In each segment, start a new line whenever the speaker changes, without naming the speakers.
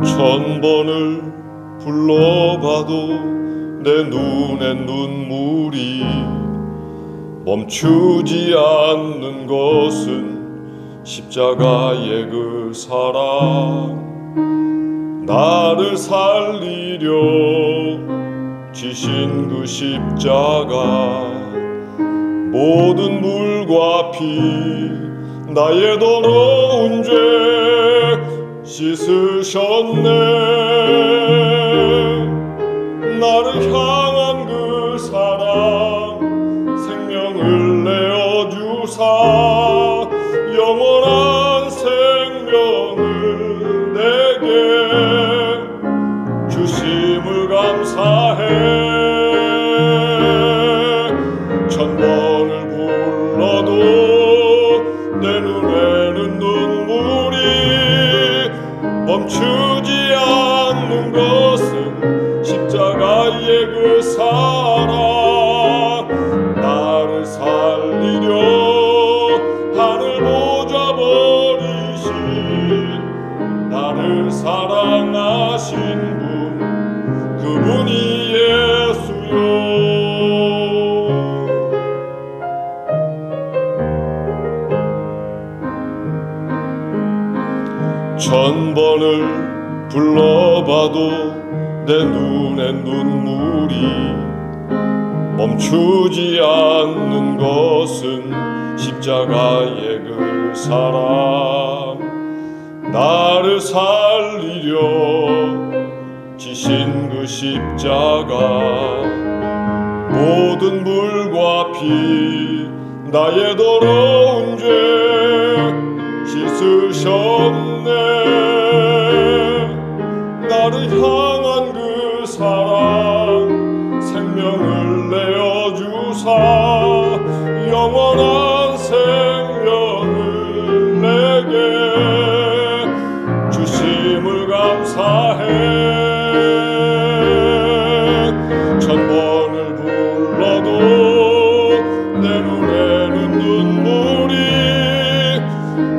천 번을 불러봐도 내 눈엔 눈물이 멈추지 않는 것은 십자가의 그 사랑, 나를 살리려 지신 그 십자가, 모든 물과 피 나의 더러운 죄 씻으셨네. 나를 향한 그 사랑, 생명을 내어주사 영원한 생명을 내게 주심을 감사해. 천 번을 불러도 내 눈에는 눈물이 멈추지 않는 것은 십자가의 그 사랑, 나를 살리려 하늘 보좌 버리신 나를 사랑하신 분, 그분이 예수요. 천 번을 불러봐도 내 눈엔 눈물이 멈추지 않는 것은 십자가의 그 사랑, 나를 살리려 지신 그 십자가, 모든 물과 피 나의 더러운 죄 씻으셨네. 나를 향한 그 사랑, 생명을 내어주사 영원한 생명을 내게 주심을 감사해. 천 번을 불러도 내 눈에는 눈물이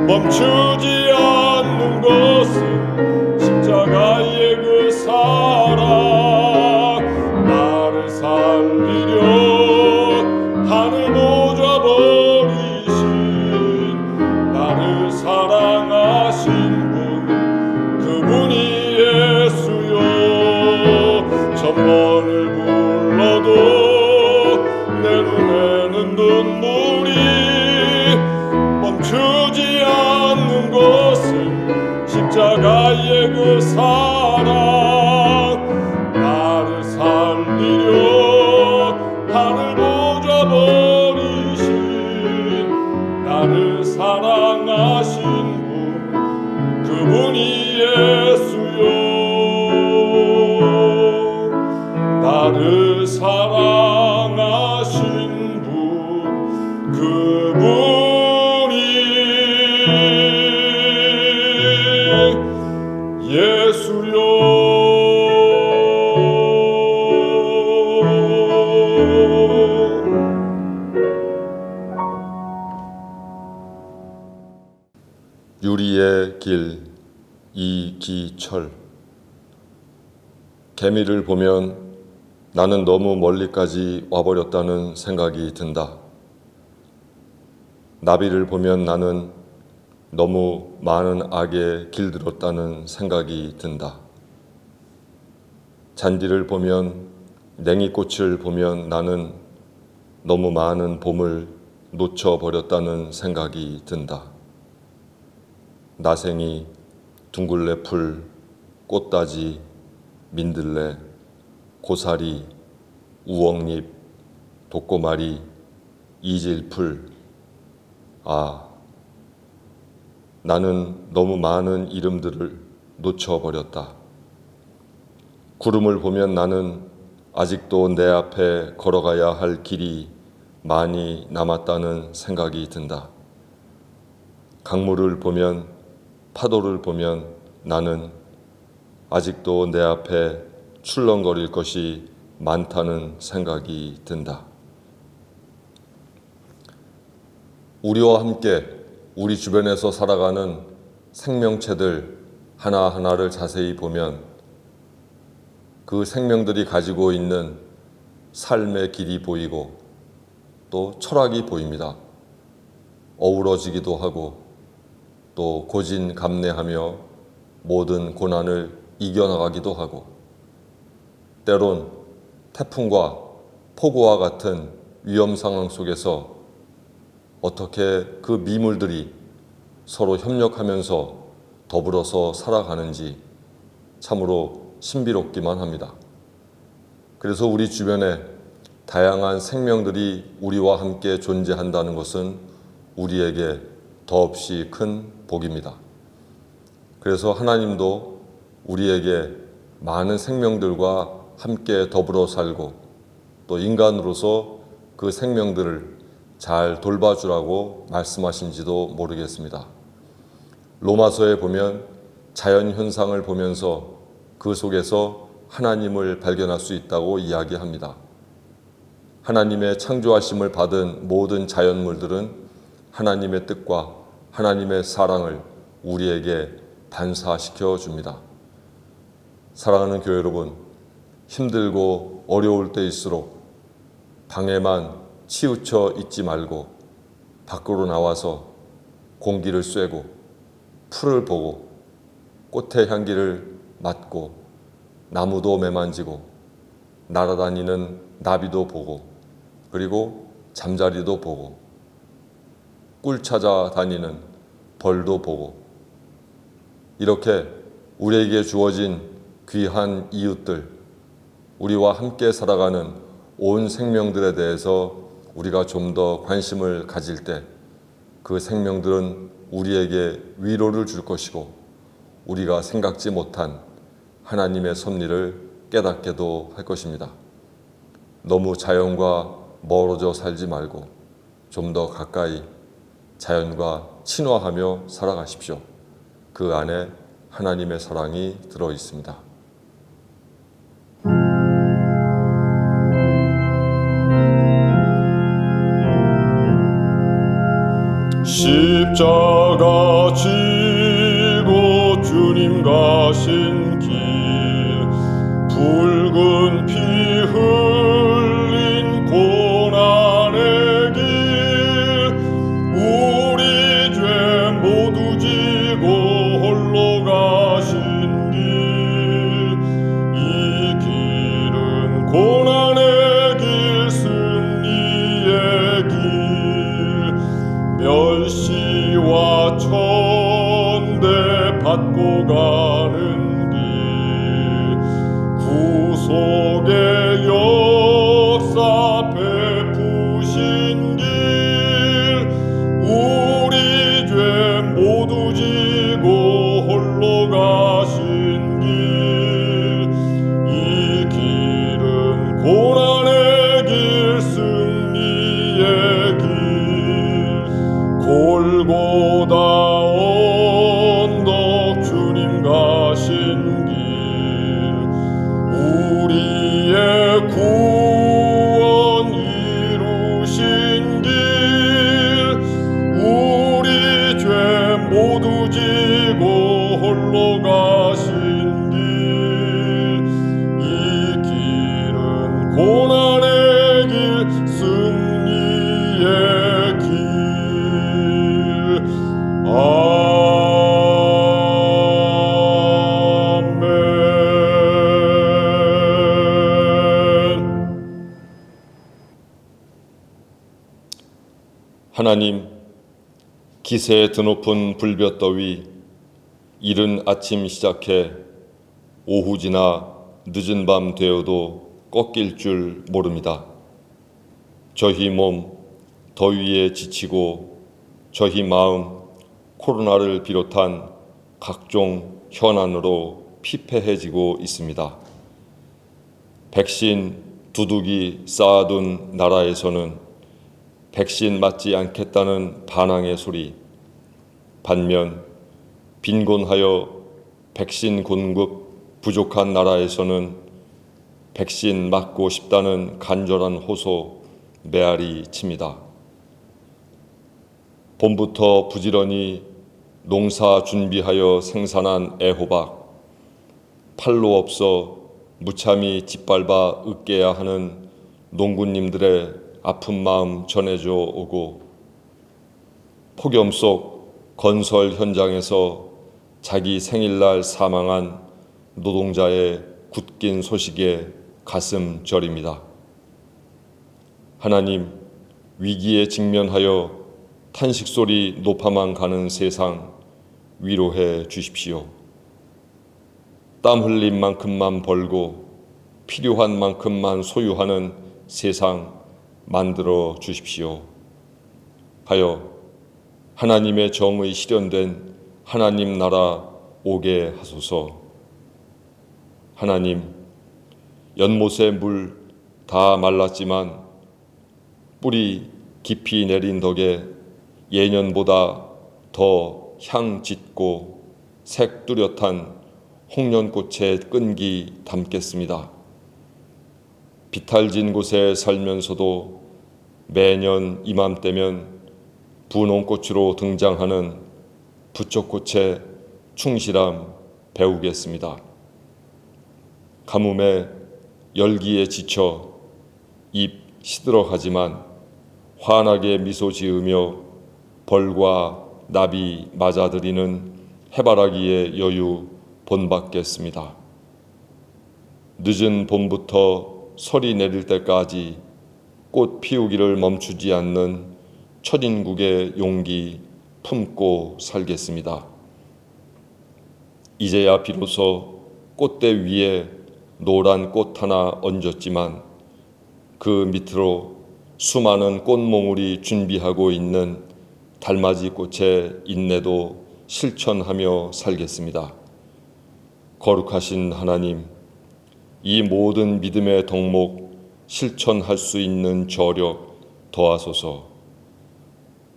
멈추지 않는 것은 십자가의 그 사랑, 나를 살리려 하늘 보좌 버리신 나를 사랑하신 분, 그분이 예수요. 천 번을 불러도 내 눈에는 눈물이 멈추지 않는 것은 십자가의 그 사랑, 나를 살리려 하늘 보좌 버리신 나를 사랑하신 분, 그분이 예수요. 나를 사랑하신 분, 그분이 예수요.
유리의 길, 이기철. 개미를 보면 나는 너무 멀리까지 와버렸다는 생각이 든다. 나비를 보면 나는 너무 많은 악에 길들었다는 생각이 든다. 잔디를 보면, 냉이꽃을 보면 나는 너무 많은 봄을 놓쳐버렸다는 생각이 든다. 나생이, 둥글레풀, 꽃다지, 민들레, 고사리, 우엉잎, 독고마리, 이질풀. 나는 너무 많은 이름들을 놓쳐버렸다. 구름을 보면 나는 아직도 내 앞에 걸어가야 할 길이 많이 남았다는 생각이 든다. 강물을 보면, 파도를 보면 나는 아직도 내 앞에 출렁거릴 것이 많다는 생각이 든다. 우리와 함께 우리 주변에서 살아가는 생명체들 하나하나를 자세히 보면 그 생명들이 가지고 있는 삶의 길이 보이고 또 철학이 보입니다. 어우러지기도 하고 또 고진감래하며 모든 고난을 이겨나가기도 하고 때론 태풍과 폭우와 같은 위험 상황 속에서 어떻게 그 미물들이 서로 협력하면서 더불어서 살아가는지 참으로 신비롭기만 합니다. 그래서 우리 주변에 다양한 생명들이 우리와 함께 존재한다는 것은 우리에게 더없이 큰 복입니다. 그래서 하나님도 우리에게 많은 생명들과 함께 더불어 살고 또 인간으로서 그 생명들을 잘 돌봐주라고 말씀하신지도 모르겠습니다. 로마서에 보면 자연 현상을 보면서 그 속에서 하나님을 발견할 수 있다고 이야기합니다. 하나님의 창조하심을 받은 모든 자연물들은 하나님의 뜻과 하나님의 사랑을 우리에게 반사시켜 줍니다. 사랑하는 교회 여러분, 힘들고 어려울 때일수록 방에만 치우쳐 있지 말고 밖으로 나와서 공기를 쐬고 풀을 보고 꽃의 향기를 맡고 나무도 매만지고 날아다니는 나비도 보고 그리고 잠자리도 보고 꿀 찾아 다니는 벌도 보고 이렇게 우리에게 주어진 귀한 이웃들, 우리와 함께 살아가는 온 생명들에 대해서 우리가 좀 더 관심을 가질 때 그 생명들은 우리에게 위로를 줄 것이고 우리가 생각지 못한 하나님의 섭리를 깨닫게도 할 것입니다. 너무 자연과 멀어져 살지 말고 좀 더 가까이 자연과 친화하며 살아가십시오. 그 안에 하나님의 사랑이 들어 있습니다.
십자가 지고 주님 가신 길 붉은 피 흘린 고난의 길 우리 죄 모두 지고 홀로 가신 길 이 길은 고난의 길 승리의 길 멸시와 천대 받고 가는 길 구속의 역사 베푸신 길 우리 죄 모두 지고 홀로 가신 길 이 길은 고난의 길 승리의 길 골고다 언덕 주님 가신 길 우리의 구원 이루신 길 우리 죄 모두 지고 홀로 가신 길 이 길은 고난의 길 승리의 길 아멘.
하나님, 기세에 드높은 불볕더위 이른 아침 시작해 오후 지나 늦은 밤 되어도 꺾일 줄 모릅니다. 저희 몸 더위에 지치고 저희 마음 코로나를 비롯한 각종 현안으로 피폐해지고 있습니다. 백신 두둑이 쌓아둔 나라에서는 백신 맞지 않겠다는 반항의 소리, 반면 빈곤하여 백신 공급 부족한 나라에서는 백신 맞고 싶다는 간절한 호소 메아리 칩니다. 봄부터 부지런히 농사 준비하여 생산한 애호박, 팔로 없어 무참히 짓밟아 으깨야 하는 농군님들의 아픈 마음 전해줘 오고, 폭염 속 건설 현장에서 자기 생일날 사망한 노동자의 굳긴 소식에 가슴 저립니다. 하나님, 위기에 직면하여 탄식 소리 높아만 가는 세상 위로해 주십시오. 땀 흘린 만큼만 벌고 필요한 만큼만 소유하는 세상 만들어 주십시오. 하여 하나님의 정의 실현된 하나님 나라 오게 하소서. 하나님, 연못의 물 다 말랐지만 뿌리 깊이 내린 덕에 예년보다 더 향 짙고 색 뚜렷한 홍련꽃의 끈기 담겠습니다. 비탈진 곳에 살면서도 매년 이맘때면 분홍꽃으로 등장하는 부쩍꽃의 충실함 배우겠습니다. 가뭄에 열기에 지쳐 입 시들어가지만 환하게 미소 지으며 벌과 나비 맞아들이는 해바라기의 여유 본받겠습니다. 늦은 봄부터 설이 내릴 때까지 꽃 피우기를 멈추지 않는 첫인국의 용기 품고 살겠습니다. 이제야 비로소 꽃대 위에 노란 꽃 하나 얹었지만 그 밑으로 수많은 꽃몽울이 준비하고 있는 달맞이 꽃의 인내도 실천하며 살겠습니다. 거룩하신 하나님, 이 모든 믿음의 덕목 실천할 수 있는 저력 더하소서.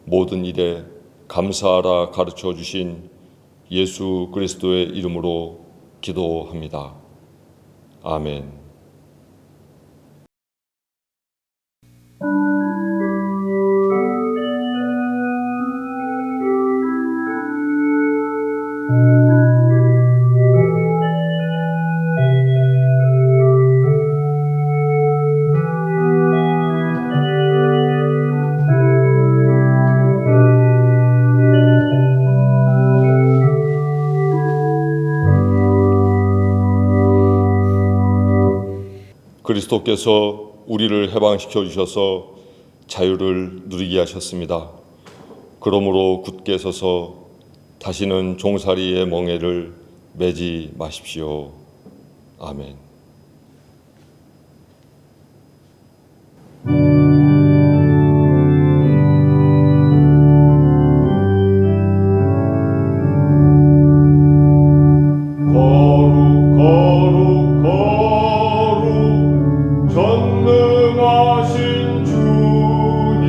모든 일에 감사하라 가르쳐 주신 예수 그리스도의 이름으로 기도합니다. 아멘. 그리스도께서 우리를 해방시켜 주셔서 자유를 누리게 하셨습니다. 그러므로 굳게 서서 다시는 종살이의 멍에를 매지 마십시오. 아멘.
전능하신 주님,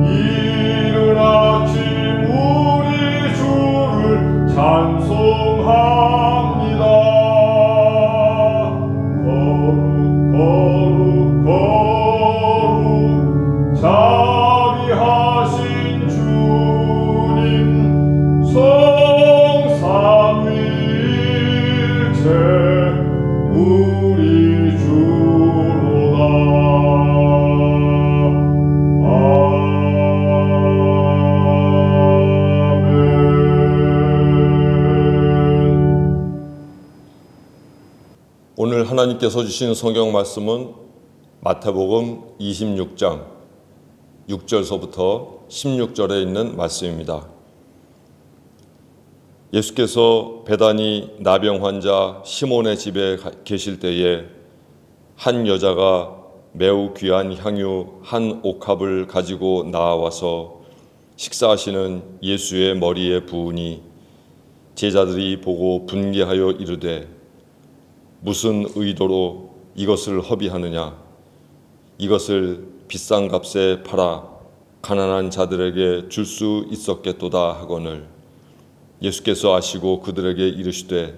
이른 아침 우리 주를 찬송합니다. 거룩 자비하신 주님, 성삼위일체 우리 주로다. 아멘.
오늘 하나님께서 주신 성경 말씀은 마태복음 26장 6절서부터 16절에 있는 말씀입니다. 예수께서 베다니 나병 환자 시몬의 집에 계실 때에 한 여자가 매우 귀한 향유 한 옥합을 가지고 나와서 식사하시는 예수의 머리에 부으니 제자들이 보고 분개하여 이르되 무슨 의도로 이것을 허비하느냐? 이것을 비싼 값에 팔아 가난한 자들에게 줄 수 있었겠도다 하거늘 예수께서 아시고 그들에게 이르시되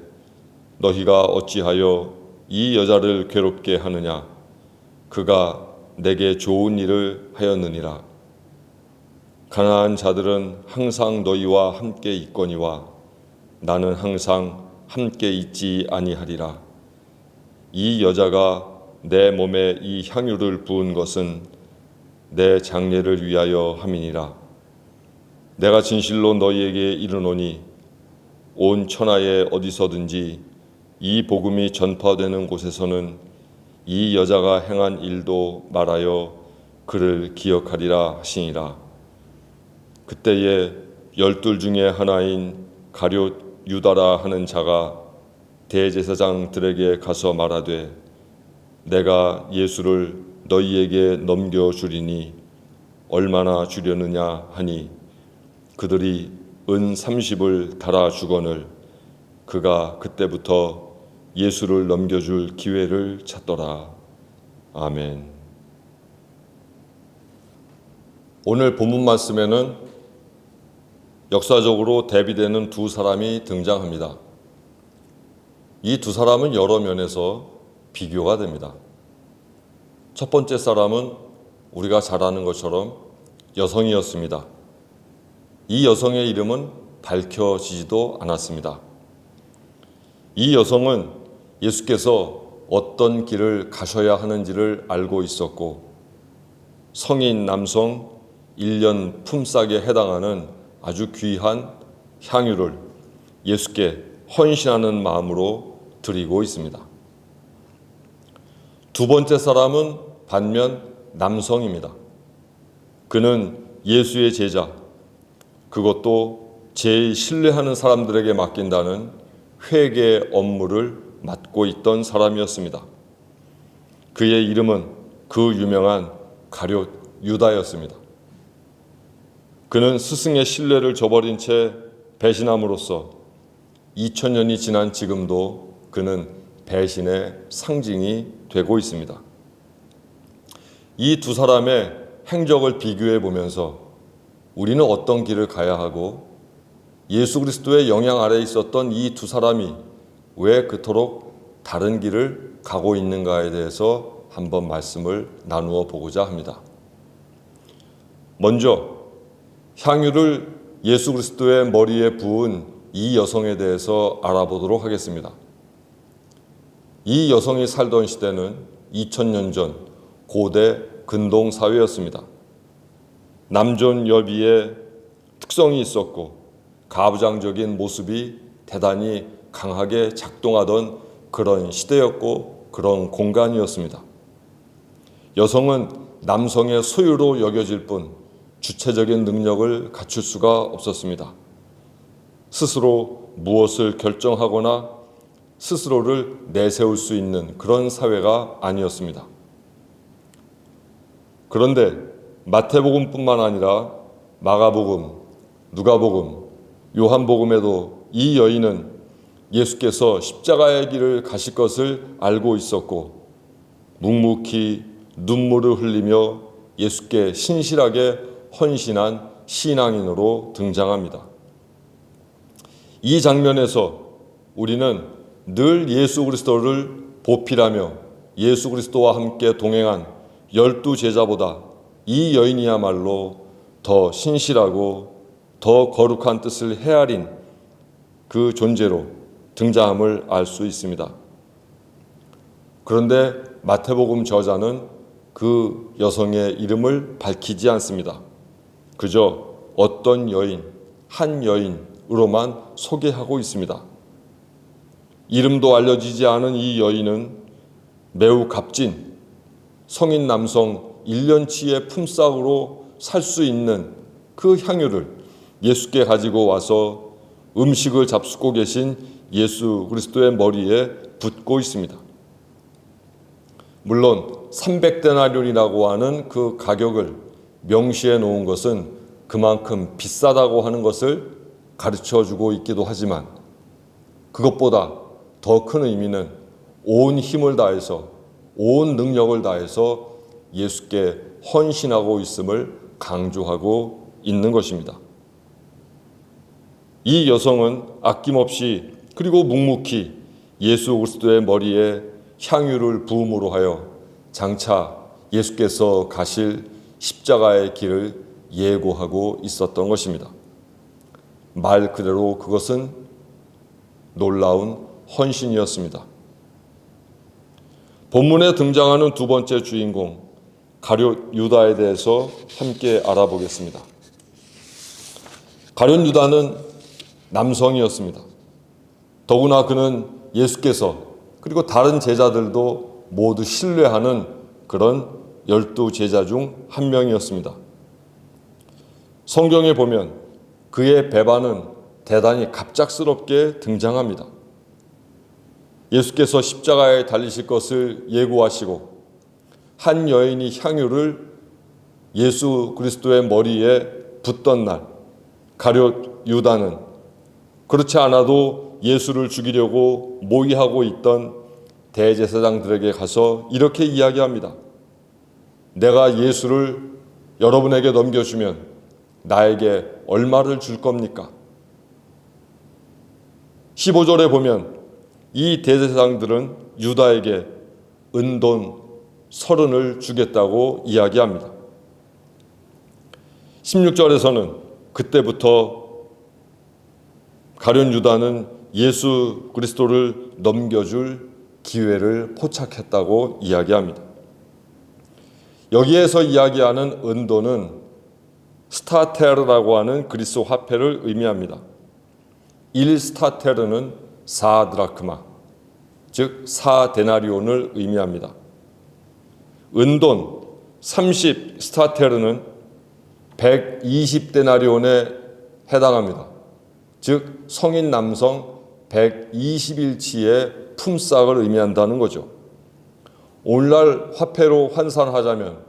너희가 어찌하여 이 여자를 괴롭게 하느냐? 그가 내게 좋은 일을 하였느니라. 가난한 자들은 항상 너희와 함께 있거니와 나는 항상 함께 있지 아니하리라. 이 여자가 내 몸에 이 향유를 부은 것은 내 장례를 위하여 함이니라. 내가 진실로 너희에게 이르노니 온 천하에 어디서든지 이 복음이 전파되는 곳에서는 이 여자가 행한 일도 말하여 그를 기억하리라 하시니라. 그때에 12 중에 하나인 가룟 유다라 하는 자가 대제사장들에게 가서 말하되 내가 예수를 너희에게 넘겨주리니 얼마나 주려느냐 하니 그들이 은 30을 달아 주거늘 그가 그때부터 예수를 넘겨줄 기회를 찾더라. 아멘. 오늘 본문 말씀에는 역사적으로 대비되는 두 사람이 등장합니다. 이 두 사람은 여러 면에서 비교가 됩니다. 첫 번째 사람은 우리가 잘 아는 것처럼 여성이었습니다. 이 여성의 이름은 밝혀지지도 않았습니다. 이 여성은 예수께서 어떤 길을 가셔야 하는지를 알고 있었고 성인 남성 1년 품삯에 해당하는 아주 귀한 향유를 예수께 헌신하는 마음으로 드리고 있습니다. 두 번째 사람은 반면 남성입니다. 그는 예수의 제자, 그것도 제일 신뢰하는 사람들에게 맡긴다는 회계 업무를 맡고 있던 사람이었습니다. 그의 이름은 그 유명한 가룟 유다였습니다. 그는 스승의 신뢰를 저버린 채 배신함으로써 2000년이 지난 지금도 그는 배신의 상징이 되고 있습니다. 이 두 사람의 행적을 비교해 보면서 우리는 어떤 길을 가야 하고 예수 그리스도의 영향 아래에 있었던 이 두 사람이 왜 그토록 다른 길을 가고 있는가에 대해서 한번 말씀을 나누어 보고자 합니다. 먼저 향유를 예수 그리스도의 머리에 부은 이 여성에 대해서 알아보도록 하겠습니다. 이 여성이 살던 시대는 2000년 전 고대 근동 사회였습니다. 남존 여비의 특성이 있었고 가부장적인 모습이 대단히 강하게 작동하던 그런 시대였고 그런 공간이었습니다. 여성은 남성의 소유로 여겨질 뿐 주체적인 능력을 갖출 수가 없었습니다. 스스로 무엇을 결정하거나 스스로를 내세울 수 있는 그런 사회가 아니었습니다. 그런데 마태복음뿐만 아니라 마가복음, 누가복음, 요한복음에도 이 여인은 예수께서 십자가의 길을 가실 것을 알고 있었고 묵묵히 눈물을 흘리며 예수께 신실하게 헌신한 신앙인으로 등장합니다. 이 장면에서 우리는 늘 예수 그리스도를 보필하며 예수 그리스도와 함께 동행한 12 제자보다 이 여인이야말로 더 신실하고 더 거룩한 뜻을 헤아린 그 존재로 등장함을 알 수 있습니다. 그런데 마태복음 저자는 그 여성의 이름을 밝히지 않습니다. 그저 어떤 여인, 한 여인으로만 소개하고 있습니다. 이름도 알려지지 않은 이 여인은 매우 값진 성인 남성 1년치의 품삯으로 살 수 있는 그 향유를 예수께 가지고 와서 음식을 잡수고 계신 예수 그리스도의 머리에 붓고 있습니다. 물론 300데나리온이라고 하는 그 가격을 명시해 놓은 것은 그만큼 비싸다고 하는 것을 가르쳐 주고 있기도 하지만 그것보다 더 큰 의미는 온 힘을 다해서 온 능력을 다해서 예수께 헌신하고 있음을 강조하고 있는 것입니다. 이 여성은 아낌없이 그리고 묵묵히 예수 그리스도의 머리에 향유를 부음으로 하여 장차 예수께서 가실 십자가의 길을 예고하고 있었던 것입니다. 말 그대로 그것은 놀라운 헌신이었습니다. 본문에 등장하는 두 번째 주인공 가룟 유다에 대해서 함께 알아보겠습니다. 가룟 유다는 남성이었습니다. 더구나 그는 예수께서 그리고 다른 제자들도 모두 신뢰하는 그런 12제자 중 한 명이었습니다. 성경에 보면 그의 배반은 대단히 갑작스럽게 등장합니다. 예수께서 십자가에 달리실 것을 예고하시고 한 여인이 향유를 예수 그리스도의 머리에 붓던 날 가룟 유다는 그렇지 않아도 예수를 죽이려고 모의하고 있던 대제사장들에게 가서 이렇게 이야기합니다. 내가 예수를 여러분에게 넘겨주면 나에게 얼마를 줄 겁니까? 15절에 보면 이 대제사장들은 유다에게 은돈 30을 주겠다고 이야기합니다. 16절에서는 그때부터 가룟 유다는 예수 그리스도를 넘겨줄 기회를 포착했다고 이야기합니다. 여기에서 이야기하는 은돈은 스타테르라고 하는 그리스 화폐를 의미합니다. 1스타테르는 4드라크마, 즉 4데나리온을 의미합니다. 은돈 30스타테르는 120데나리온에 해당합니다. 즉 성인 남성 120일치의 품삯을 의미한다는 거죠. 오늘날 화폐로 환산하자면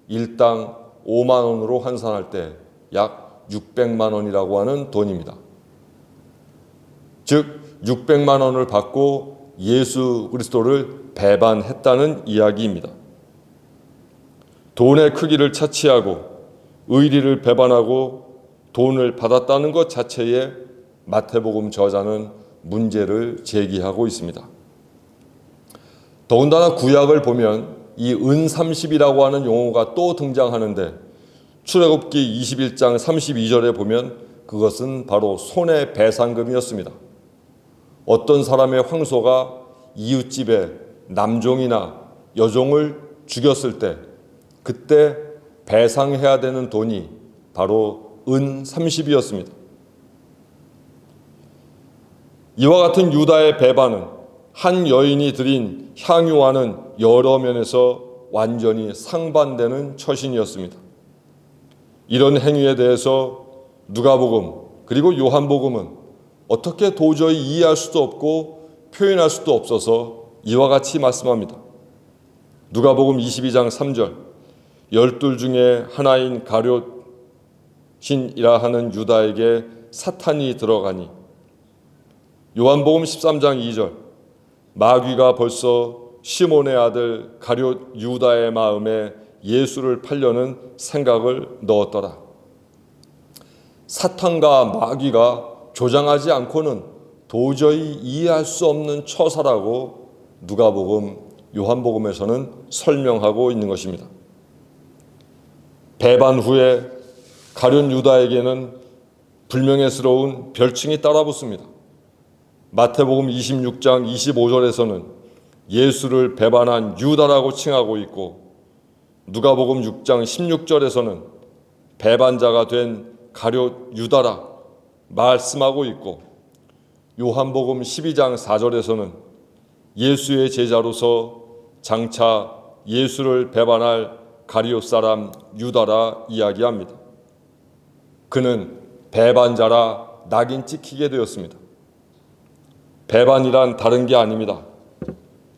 일당 5만 원으로 환산할 때 약 600만 원이라고 하는 돈입니다. 즉 600만 원을 받고 예수 그리스도를 배반했다는 이야기입니다. 돈의 크기를 차치하고 의리를 배반하고 돈을 받았다는 것 자체에 마태복음 저자는 문제를 제기하고 있습니다. 더군다나 구약을 보면 이 은 30이라고 하는 용어가 또 등장하는데 출애굽기 21장 32절에 보면 그것은 바로 손해배상금이었습니다. 어떤 사람의 황소가 이웃집에 남종이나 여종을 죽였을 때 그때 배상해야 되는 돈이 바로 은 30이었습니다. 이와 같은 유다의 배반은 한 여인이 드린 향유와는 여러 면에서 완전히 상반되는 처신이었습니다. 이런 행위에 대해서 누가복음 그리고 요한복음은 어떻게 도저히 이해할 수도 없고 표현할 수도 없어서 이와 같이 말씀합니다. 누가복음 22장 3절 12 중에 하나인 가룟신이라 하는 유다에게 사탄이 들어가니 요한복음 13장 2절 마귀가 벌써 시몬의 아들 가룟 유다의 마음에 예수를 팔려는 생각을 넣었더라. 사탄과 마귀가 조장하지 않고는 도저히 이해할 수 없는 처사라고 누가복음, 요한복음에서는 설명하고 있는 것입니다. 배반 후에 가룟 유다에게는 불명예스러운 별칭이 따라붙습니다. 마태복음 26장 25절에서는 예수를 배반한 유다라고 칭하고 있고 누가복음 6장 16절에서는 배반자가 된 가룟 유다라 말씀하고 있고 요한복음 12장 4절에서는 예수의 제자로서 장차 예수를 배반할 가룟 사람 유다라 이야기합니다. 그는 배반자라 낙인 찍히게 되었습니다. 배반이란 다른 게 아닙니다.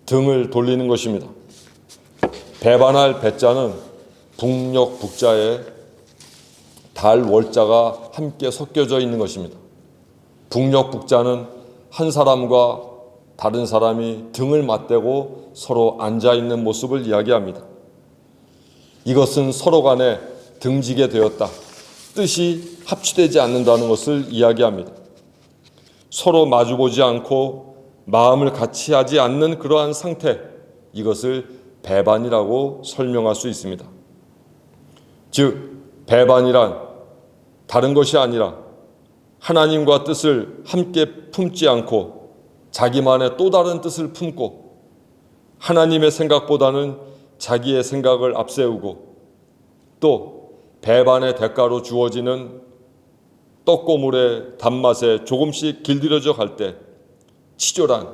등을 돌리는 것입니다. 배반할 배자는 북녘 북자에 달 월자가 함께 섞여져 있는 것입니다. 북녘 북자는 한 사람과 다른 사람이 등을 맞대고 서로 앉아 있는 모습을 이야기합니다. 이것은 서로 간에 등지게 되었다. 뜻이 합치되지 않는다는 것을 이야기합니다. 서로 마주보지 않고 마음을 같이 하지 않는 그러한 상태, 이것을 배반이라고 설명할 수 있습니다. 즉, 배반이란 다른 것이 아니라 하나님과 뜻을 함께 품지 않고 자기만의 또 다른 뜻을 품고 하나님의 생각보다는 자기의 생각을 앞세우고 또 배반의 대가로 주어지는 떡고물의 단맛에 조금씩 길들여져 갈 때 치졸한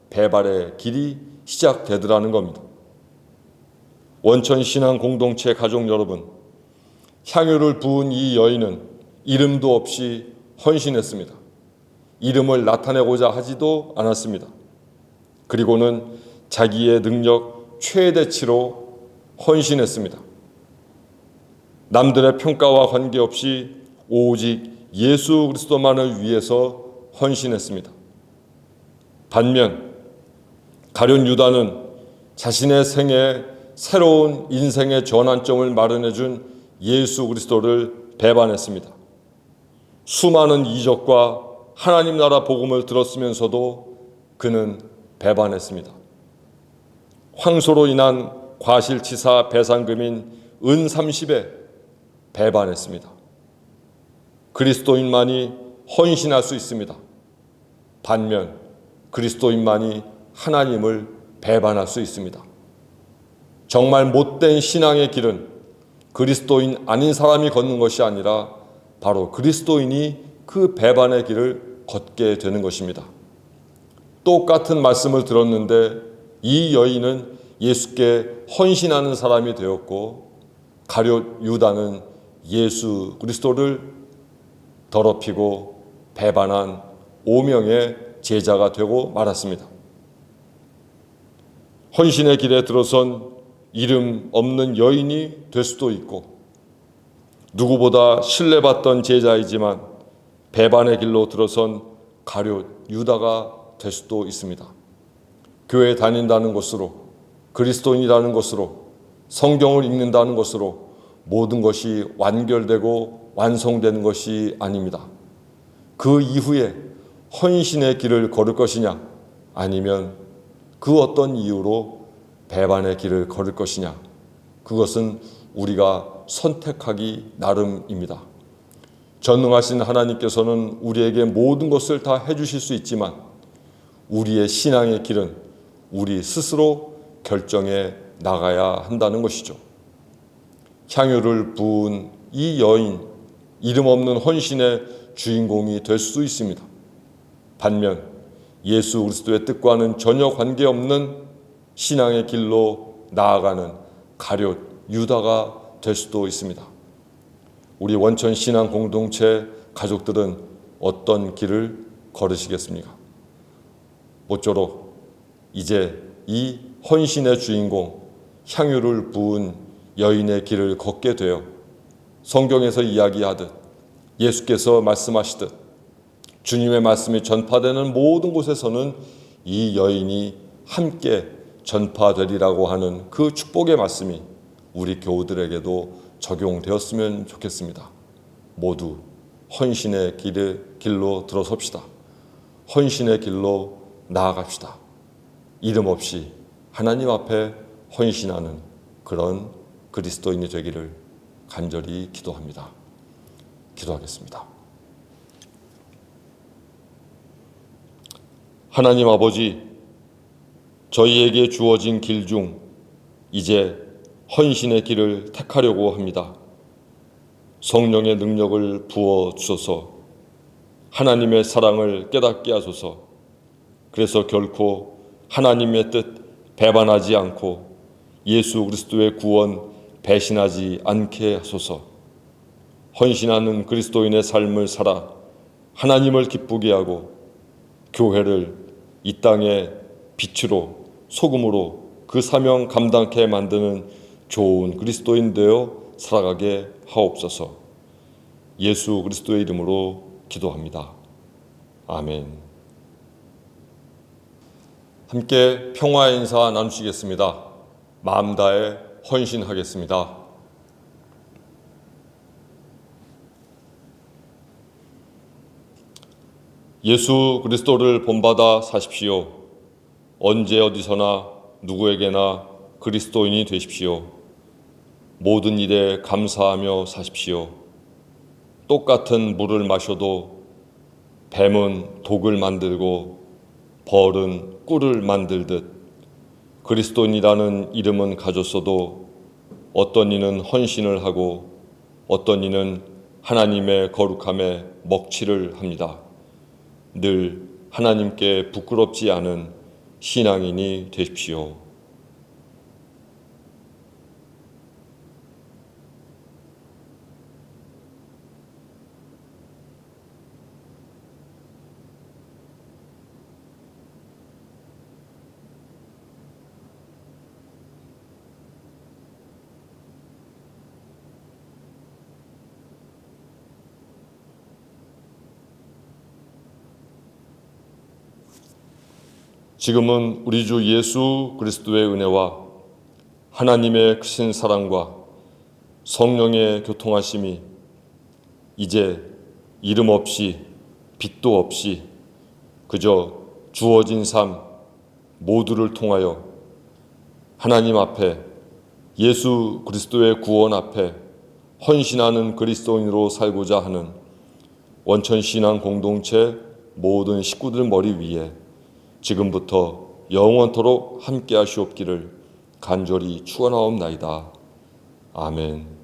배반의 길이 시작되더라는 겁니다. 원천 신앙 공동체 가족 여러분, 향유를 부은 이 여인은 이름도 없이 헌신했습니다. 이름을 나타내고자 하지도 않았습니다. 그리고는 자기의 능력 최대치로 헌신했습니다. 남들의 평가와 관계없이 오직 예수 그리스도만을 위해서 헌신했습니다. 반면 가룟 유다는 자신의 생에 새로운 인생의 전환점을 마련해 준 예수 그리스도를 배반했습니다. 수많은 이적과 하나님 나라 복음을 들었으면서도 그는 배반했습니다. 황소로 인한 과실치사 배상금인 은 30에 배반했습니다. 그리스도인만이 헌신할 수 있습니다. 반면 그리스도인만이 하나님을 배반할 수 있습니다. 정말 못된 신앙의 길은 그리스도인 아닌 사람이 걷는 것이 아니라 바로 그리스도인이 그 배반의 길을 걷게 되는 것입니다. 똑같은 말씀을 들었는데 이 여인은 예수께 헌신하는 사람이 되었고 가룟 유다는 예수 그리스도를 더럽히고 배반한 오명의 제자가 되고 말았습니다. 헌신의 길에 들어선 이름 없는 여인이 될 수도 있고 누구보다 신뢰받던 제자이지만 배반의 길로 들어선 가룟 유다가 될 수도 있습니다. 교회에 다닌다는 것으로, 그리스도인이라는 것으로, 성경을 읽는다는 것으로 모든 것이 완결되고 완성되는 것이 아닙니다. 그 이후에 헌신의 길을 걸을 것이냐 아니면 그 어떤 이유로 배반의 길을 걸을 것이냐, 그것은 우리가 선택하기 나름입니다. 전능하신 하나님께서는 우리에게 모든 것을 다 해주실 수 있지만 우리의 신앙의 길은 우리 스스로 결정해 나가야 한다는 것이죠. 향유를 부은 이 여인, 이름 없는 헌신의 주인공이 될 수 있습니다. 반면 예수 그리스도의 뜻과는 전혀 관계없는 신앙의 길로 나아가는 가룟 유다가 될 수도 있습니다. 우리 원천 신앙 공동체 가족들은 어떤 길을 걸으시겠습니까? 모쪼록 이제 이 헌신의 주인공, 향유를 부은 여인의 길을 걷게 되어 성경에서 이야기하듯 예수께서 말씀하시듯 주님의 말씀이 전파되는 모든 곳에서는 이 여인이 함께 전파되리라고 하는 그 축복의 말씀이 우리 교우들에게도 적용되었으면 좋겠습니다. 모두 헌신의 길로 들어섭시다. 헌신의 길로 나아갑시다. 이름 없이 하나님 앞에 헌신하는 그런 그리스도인이 되기를 간절히 기도합니다. 기도하겠습니다. 하나님 아버지, 저희에게 주어진 길 중 이제 헌신의 길을 택하려고 합니다. 성령의 능력을 부어 주소서, 하나님의 사랑을 깨닫게 하소서. 그래서 결코 하나님의 뜻 배반하지 않고 예수 그리스도의 구원 배신하지 않게 하소서. 헌신하는 그리스도인의 삶을 살아 하나님을 기쁘게 하고 교회를 이 땅의 빛으로 소금으로 그 사명 감당케 만드는 좋은 그리스도인 되어 살아가게 하옵소서. 예수 그리스도의 이름으로 기도합니다. 아멘. 함께 평화의 인사 나누시겠습니다. 마음 다해 헌신하겠습니다. 예수 그리스도를 본받아 사십시오. 언제 어디서나 누구에게나 그리스도인이 되십시오. 모든 일에 감사하며 사십시오. 똑같은 물을 마셔도 뱀은 독을 만들고 벌은 꿀을 만들듯 그리스도인이라는 이름은 가졌어도 어떤 이는 헌신을 하고 어떤 이는 하나님의 거룩함에 먹칠을 합니다. 늘 하나님께 부끄럽지 않은 신앙인이 되십시오. 지금은 우리 주 예수 그리스도의 은혜와 하나님의 크신 사랑과 성령의 교통하심이 이제 이름 없이 빛도 없이 그저 주어진 삶 모두를 통하여 하나님 앞에 예수 그리스도의 구원 앞에 헌신하는 그리스도인으로 살고자 하는 원천신앙 공동체 모든 식구들 머리 위에 지금부터 영원토록 함께 하시옵기를 간절히 축원하옵나이다. 아멘.